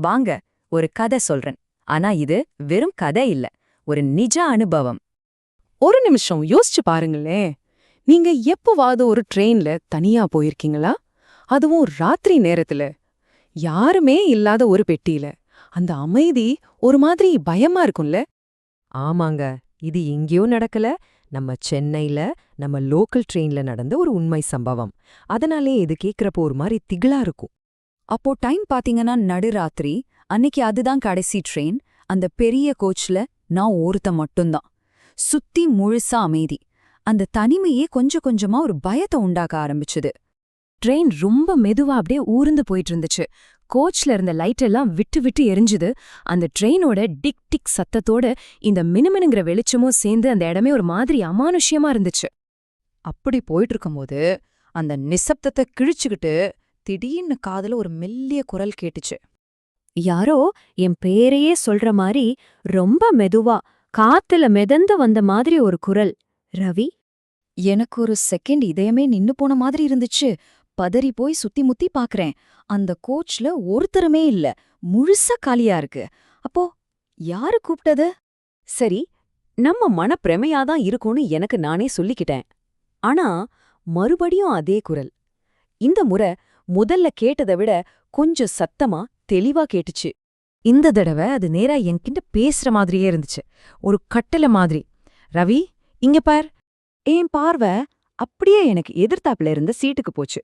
வாங்க ஒரு கதை சொல்றேன். ஆனா இது வெறும் கதை இல்ல, ஒரு நிஜ அனுபவம். ஒரு நிமிஷம் யோசிச்சு பாருங்களேன். நீங்க எப்பவாவது ஒரு ட்ரெயின்ல தனியா போயிருக்கீங்களா? அதுவும் ராத்திரி நேரத்துல. யாருமே இல்லாத ஒரு பெட்டியில. அந்த அமைதி ஒரு மாதிரி பயமா இருக்கும்ல? ஆமாங்க, இது எங்கேயோ நடக்கல. நம்ம சென்னையில நம்ம லோக்கல் ட்ரெயின்ல நடந்த ஒரு உண்மை சம்பவம். அதனாலே இது கேக்குறப்போ ஒரு மாதிரி திகிலா இருக்கும். அப்போ டைம் பாத்தீங்கன்னா நடுராத்திரி. அன்னைக்கு அதுதான் கடைசி ட்ரெயின். அந்த பெரிய கோச்ல நான் ஒருத்த மட்டும்தான். சுத்தி முழுசா அமைதி. அந்த தனிமையே கொஞ்சம் கொஞ்சமா ஒரு பயத்தை உண்டாக்க ஆரம்பிச்சுது. ட்ரெயின் ரொம்ப மெதுவா அப்படியே ஊர்ந்து போயிட்டு இருந்துச்சு. கோச்ல இருந்த லைட் எல்லாம் விட்டு விட்டு எரிஞ்சுது. அந்த ட்ரெயினோட டிக் டிக் சத்தத்தோட இந்த மினுமினுங்கிற வெளிச்சமும் சேர்ந்து அந்த இடமே ஒரு மாதிரி அமானுஷ்யமா இருந்துச்சு. அப்படி போயிட்டு இருக்கும்போது அந்த நிசப்தத்தை கிழிச்சுக்கிட்டு திடீர்னு காதுல ஒரு மெல்லிய குரல் கேட்டுச்சு. யாரோ என் பேரையே சொல்ற மாதிரி ரொம்ப மெதுவா காத்துல மிதந்து வந்த மாதிரி ஒரு குரல். ரவி. எனக்கு ஒரு செகண்ட் இதயமே நின்னு போன மாதிரி இருந்துச்சு. பதறி போய் சுத்தி முத்தி பாக்குறேன். அந்த கோச்ல ஒருத்தருமே இல்ல, முழுசா காலியா இருக்கு. அப்போ யாரு கூப்பிட்டது? சரி, நம்ம மனப்பிரமையாதான் இருக்கும்னு எனக்கு நானே சொல்லிக்கிட்டேன். ஆனா மறுபடியும் அதே குரல். இந்த முறை முதல்ல கேட்டதை விட கொஞ்சம் சத்தமா தெளிவா கேட்டுச்சு. இந்த தடவை அது நேரா என்கிட்ட பேசுற மாதிரியே இருந்துச்சு, ஒரு கட்டளை மாதிரி. ரவி, இங்க பார். என் பார்வை அப்படியே எனக்கு எதிர்த்தாப்புல இருந்த சீட்டுக்கு போச்சு.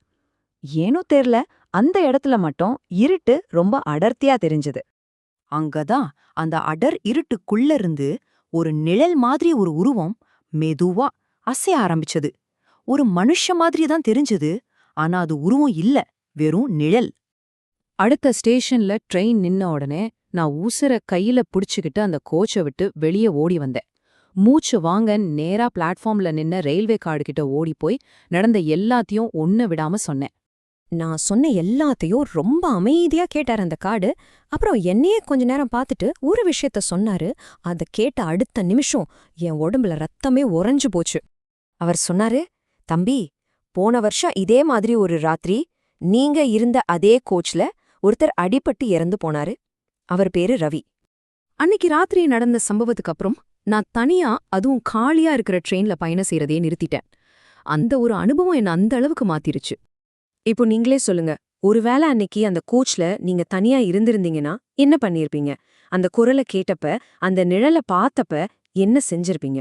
ஏனோ தெர்ல, அந்த இடத்துல மட்டும் இருட்டு ரொம்ப அடர்த்தியா தெரிஞ்சது. அங்கதான் அந்த அடர் இருட்டுக்குள்ள இருந்து ஒரு நிழல் மாதிரி ஒரு உருவம் மெதுவா அசைய ஆரம்பிச்சது. ஒரு மனுஷ மாதிரி தான் தெரிஞ்சது. ஆனா அது உருவம் இல்ல, வெறும் நிழல். அடுத்த ஸ்டேஷன்ல ட்ரெயின் நின்ன உடனே நான் உசுர கையில புடிச்சுக்கிட்டு அந்த கோச்சை விட்டு வெளியே ஓடி வந்தேன். மூச்சு வாங்க நேரா பிளாட்ஃபார்ம்ல நின்ன ரயில்வே கார்டு கிட்ட ஓடி போய் நடந்த எல்லாத்தையும் ஒண்ணு விடாம சொன்னேன். நான் சொன்ன எல்லாத்தையும் ரொம்ப அமைதியா கேட்டார் அந்த கார்டு. அப்புறம் என்னையே கொஞ்ச நேரம் பார்த்துட்டு ஒரு விஷயத்த சொன்னாரு. அத கேட்ட அடுத்த நிமிஷம் என் உடம்புல ரத்தமே உறைஞ்சு போச்சு. அவர் சொன்னாரு, தம்பி, போன வருஷம் இதே மாதிரி ஒரு ராத்திரி நீங்க இருந்த அதே கோச்ல ஒருத்தர் அடிபட்டு இறந்து போனாரு. அவர் பேரு ரவி. அன்னைக்கு ராத்திரி நடந்த சம்பவத்துக்கு அப்புறம் நான் தனியா, அதுவும் காலியா இருக்கிற ட்ரெயின்ல பயணம் செய்யறதே நிறுத்திட்டேன். அந்த ஒரு அனுபவம் என்ன அந்த அளவுக்கு மாத்திருச்சு. இப்போ நீங்களே சொல்லுங்க, ஒருவேளை அன்னைக்கு அந்த கோச்ல நீங்க தனியா இருந்திருந்தீங்கன்னா என்ன பண்ணிருப்பீங்க? அந்த குரலை கேட்டப்ப, அந்த நிழலை பார்த்தப்ப என்ன செஞ்சிருப்பீங்க?